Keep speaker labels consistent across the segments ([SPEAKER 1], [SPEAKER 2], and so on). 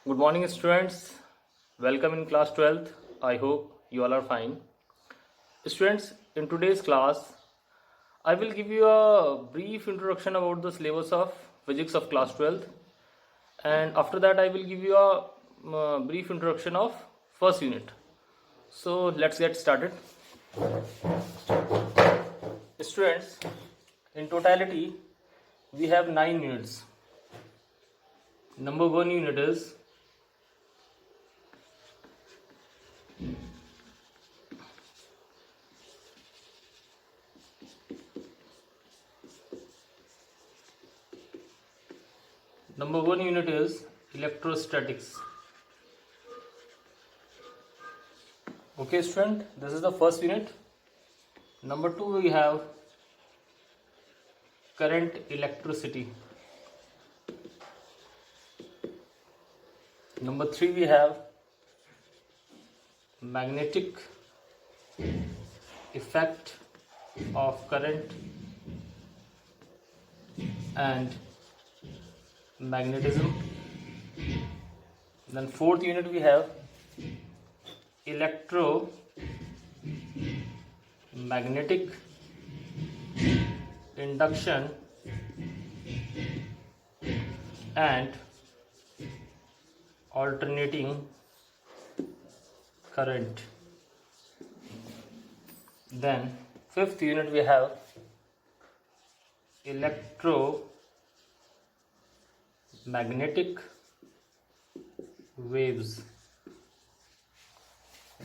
[SPEAKER 1] Good morning, students. Welcome in class 12th. I hope you all are fine. Students, in today's class, I will give you a brief introduction about the syllabus of physics of class 12th, and after that, I will give you a brief introduction of first unit. So, let's get started. Students, in totality, we have 9 units. Number 1 unit is electrostatics. Okay, student, this is the first unit. Number 2, we have current electricity. Number 3, we have magnetic effect of current and magnetism. Then 4th unit, we have electromagnetic induction and alternating current. Then 5th unit, we have electromagnetic waves.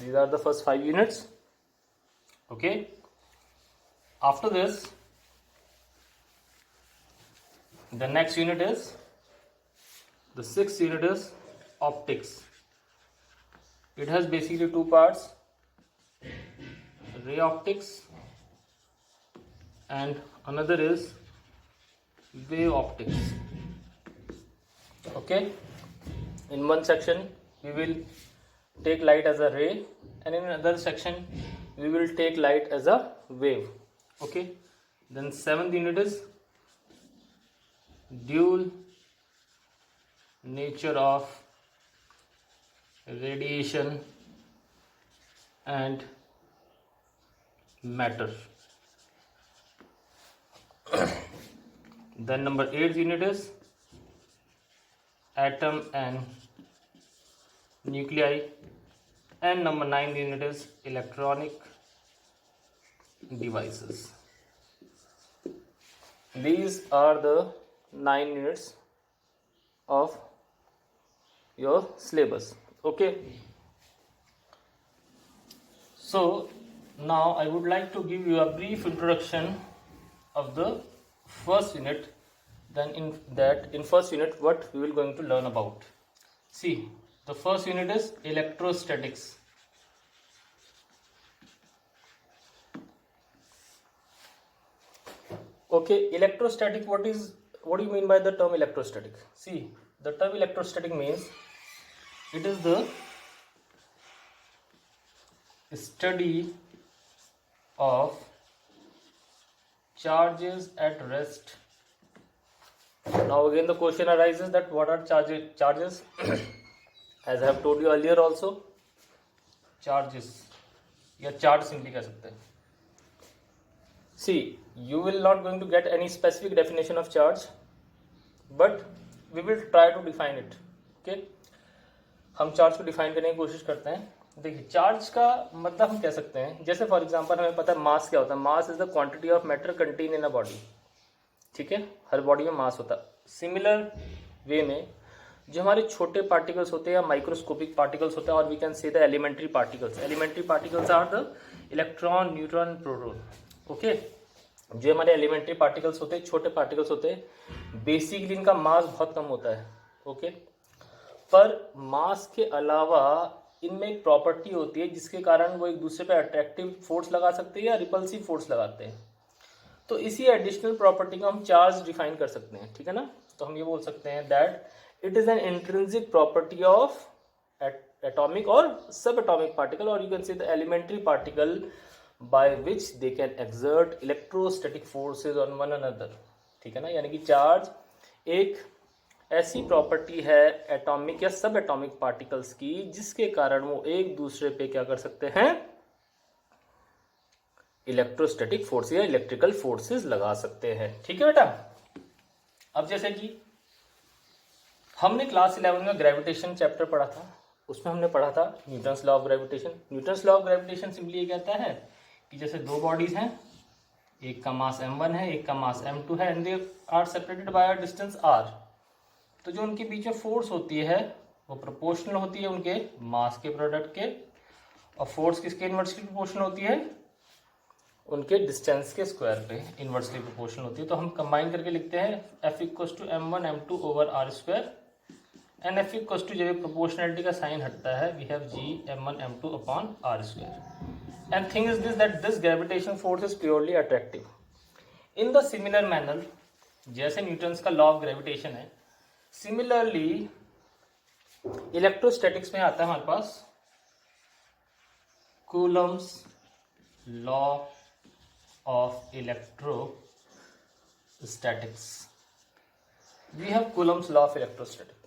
[SPEAKER 1] These are the first 5 units. Okay. After this, the next unit is the 6th unit is optics. It has basically 2 parts: ray optics and another is wave optics. Okay. In one section we will take light as a ray, and in another section we will take light as a wave. Okay. Then 7th unit is dual nature of radiation and matter. Then number 8th unit is atom and nuclei, and number 9th unit is electronic devices. These are the 9 units of your syllabus. Okay. So now I would like to give you a brief introduction of the first unit. Then in first unit, what we will going to learn about. See, the first unit is electrostatics. Okay, electrostatic, what do you mean by the term electrostatic? See, the term electrostatic means it is the study of charges at rest. Now again the question arises that what are charges? As I have told you earlier also, charges या charge simply कह सकते हैं. See, you will not going to get any specific definition of charge, but we will try to define it. Okay, हम charge को define करने की कोशिश करते हैं. देखिए, चार्ज का मतलब हम कह सकते हैं, जैसे फॉर एग्जांपल हमें पता है मास क्या होता है. Mass is the quantity of matter contain in a body. ठीक है, हर बॉडी में मास होता है. सिमिलर वे में जो हमारे छोटे पार्टिकल्स होते हैं या माइक्रोस्कोपिक पार्टिकल्स होते हैं, और we can say the elementary particles. Elementary particles are the electron, neutron, proton. Okay, जो हमारे एलिमेंट्री पार्टिकल्स होते हैं, छोटे पार्टिकल्स होते हैं, बेसिकली इनका मास बहुत कम होता है. ओके, पर मास के अलावा इनमें एक प्रॉपर्टी होती है जिसके कारण वो एक दूसरे पे अट्रैक्टिव फोर्स लगा सकते हैं या रिपल्सिव फोर्स लगाते हैं. तो इसी एडिशनल प्रॉपर्टी को हम चार्ज डिफाइन कर सकते हैं. ठीक है ना. तो हम ये बोल सकते हैं that it is an intrinsic property of atomic or subatomic particle, or you can say the elementary particle, by which they can exert electrostatic forces on one another. ठीक है ना. यानी कि चार्ज एक ऐसी प्रॉपर्टी है एटॉमिक या सब एटॉमिक पार्टिकल्स की जिसके कारण वो एक दूसरे पे क्या कर सकते हैं, इलेक्ट्रोस्टैटिक फोर्स या इलेक्ट्रिकल फोर्सेस लगा सकते हैं। ठीक है बेटा। अब जैसे कि हमने क्लास 11 में ग्रेविटेशन चैप्टर पढ़ा था, उसमें हमने पढ़ा था Newton's law of gravitation. Newton's law of gravitation simply ये कहता है कि जैसे दो बॉडीज हैं, एक का मास m1 है, एक का मास m2 है, and they are separated by a distance r, तो जो उनके बीच में फोर्स होती है वो प्रोपोर्शनल होती है उनके मास के प्रोडक्ट के, और फोर्स किसके इन्वर्सली प्रोपोर्शनल होती है, उनके डिस्टेंस के स्क्वायर पे इन्वर्सली प्रोपोर्शनल होती है। तो हम कंबाइन करके लिखते हैं F equals to m1 m2 over r square, and F equals to जब प्रोपोर्शनलिटी का साइन हटता है we have g m1 m2 upon r square. And thing is this that this gravitation force is purely attractive. In the similar manner, जैसे Newton's का law of gravitation है, similarly electrostatics में आता है हमारे पास Coulomb's law of electrostatics. We have Coulomb's law of electrostatics.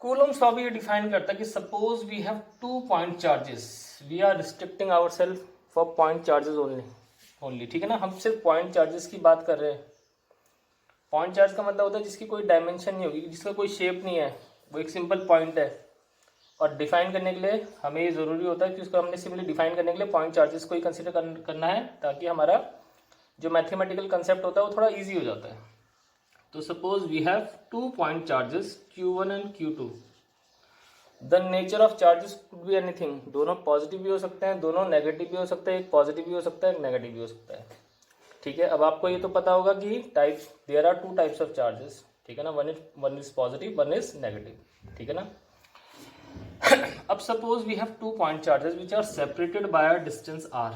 [SPEAKER 1] Coulomb's law भी ये डिफाइन करता है कि suppose we have 2 point charges, we are restricting ourselves for point charges only. ठीक है ना, हम सिर्फ पॉइंट चार्जेस की बात कर रहे हैं। पॉइंट चार्ज का मतलब होता है जिसकी कोई डायमेंशन नहीं होगी, जिसका कोई शेप नहीं है, वो एक सिंपल पॉइंट है। और डिफाइन करने के लिए हमें ये ज़रूरी होता है कि उसको हमने सिंपली डिफाइन करने के लिए पॉइंट चार्जेस को ही कंसिडर करना है, ताकि हमारा जो मैथमेटिकल कंसेप्ट होता है वो थोड़ा ईजी हो जाता है। तो suppose we have 2 point charges Q1 and Q2। The nature of charges could be anything, दोनों पॉजिटिव भी हो सकते हैं, दोनों नेगेटिव भी हो सकते हैं, एक पॉजिटिव भी हो सकता है, एक नेगेटिव भी हो सकता है। ठीक है, अब आपको ये तो पता होगा कि types, there are 2 types of charges. ठीक है ना, one is positive, one is negative. ठीक है ना। अब suppose we have 2 point charges which are separated by a distance r।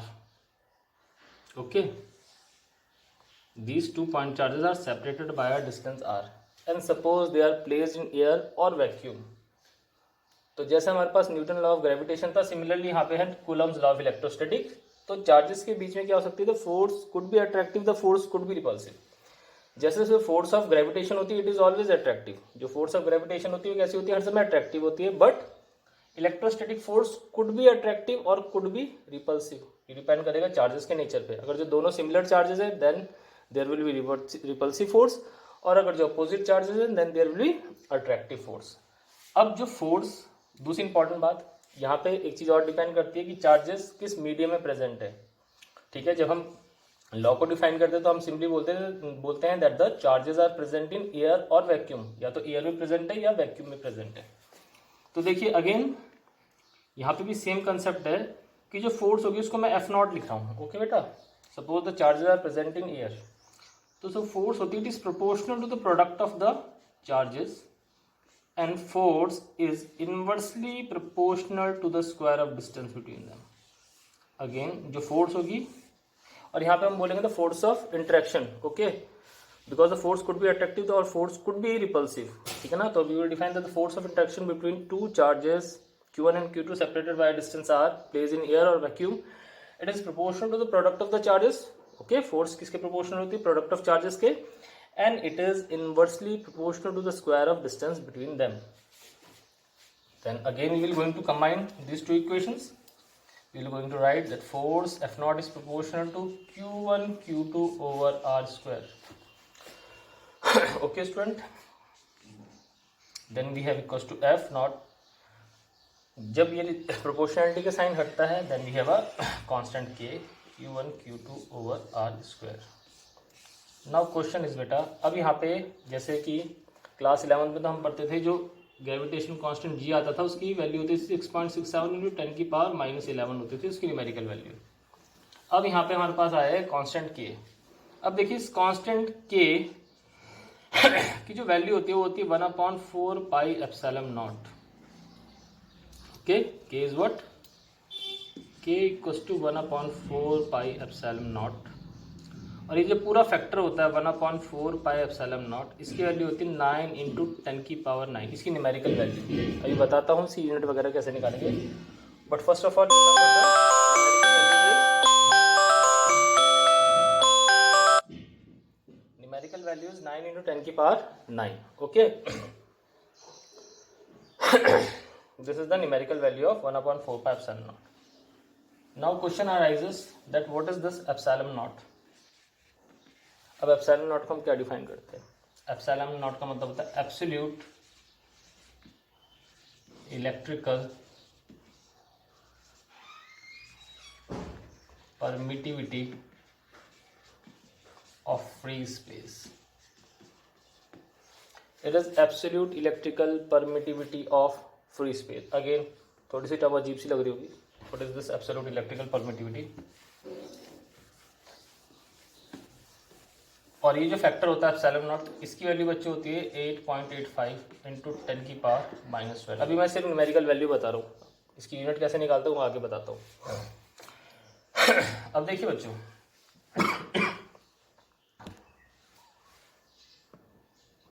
[SPEAKER 1] Okay, these 2 point charges are separated by a distance r, and suppose they are placed in air or vacuum। तो जैसे हमारे पास Newton law of gravitation था, similarly यहाँ पे है Coulomb's law of electrostatics. तो charges के बीच में क्या हो सकती है, the force could be attractive, the force could be repulsive. जैसे जैसे फोर्स ऑफ ग्रेविटेशन होती है इट इज ऑलवेज अट्रैक्टिव। जो फोर्स ऑफ ग्रेविटेशन होती है कैसी होती है, हर समय अट्रैक्टिव होती है। But electrostatic force could be attractive और कुड बी रिपल्सिव। ये डिपेंड करेगा चार्जेस के नेचर पे। अगर जो दोनों सिमिलर चार्जेस है then there will be repulsive force, और अगर जो अपोजिट चार्जेस है then there will be attractive force. अब जो फोर्स, दूसरी इंपॉर्टेंट बात यहाँ पे एक चीज और डिपेंड करती है कि चार्जेस किस मीडियम में प्रेजेंट है। ठीक है, जब हम लॉ को डिफाइन करते हैं तो हम सिंपली बोलते हैं that the charges are present in air और वैक्यूम। या तो एयर में प्रेजेंट है या वैक्यूम में प्रेजेंट है। तो देखिए अगेन यहाँ पे भी सेम कंसेप्ट है कि जो फोर्स होगी उसको मैं F0 लिख रहा हूँ। ओके बेटा, suppose the charges are present in air, तो जो फोर्स होती है it is proportional to the product of the charges, and force is inversely proportional to the square of distance between them। Again जो force होगी, और यहाँ पे हम बोलेंगे the force of interaction. Okay, because the force could be attractive और force could be repulsive. ठीक है ना, तो we will define the force of interaction between 2 charges Q1 and Q2 separated by a distance r placed in air or vacuum, it is proportional to the product of the charges। Okay, force किसके proportional होती है, product of charges के, and it is inversely proportional to the square of distance between them। Then again we will going to combine these two equations. We will going to write that force F0 is proportional to Q1 Q2 over r square। Okay student, then we have equals to F0। जब ये proportionality का sign हटता है then we have a constant K Q1 Q2 over r square। Now question is बेटा, अब यहाँ पे जैसे कि क्लास 11 में तो हम पढ़ते थे जो ग्रेविटेशन कांस्टेंट जी आता था उसकी वैल्यू होती थी 6.67 इंटू 10 की पावर -11 होती थी उसकी न्यूमेरिकल वैल्यू। अब यहाँ पे हमारे पास आया है कांस्टेंट के। अब देखिए इस कांस्टेंट के की जो वैल्यू होती है वो होती है 1/4 pi epsilon naught. Okay, K is what, K equals to 1/4 pi epsilon naught, और ये जो पूरा फैक्टर होता है 1/4 पाई एप्सिलॉन नॉट, इसकी वैल्यू होती है 9 इंटू 10 की पावर 9, इसकी न्यूमेरिकल वैल्यू। अभी बताता हूँ सी यूनिट वगैरह कैसे निकालेंगे, but first of all numerical value is 9 into 10 की power 9. Okay. This is the numerical value of 1/4 pi epsilon naught. Now question arises that what is this epsilon naught? अब epsilon naught को हम क्या define करते हैं? epsilon naught का मतलब होता है absolute electrical permittivity of free space. It is absolute electrical permittivity of free space. Again थोड़ी सी टर्म अजीब सी लग रही होगी. What is this absolute electrical permittivity? और ये जो फैक्टर होता है एप्सिलॉन नॉट, इसकी वैल्यू बच्चे होती है 8.85 इंटू 10 की पावर -12. अभी मैं सिर्फ न्यूमेरिकल वैल्यू बता रहा हूँ, इसकी यूनिट कैसे निकालता हूँ आगे बताता हूँ. अब देखिए बच्चों,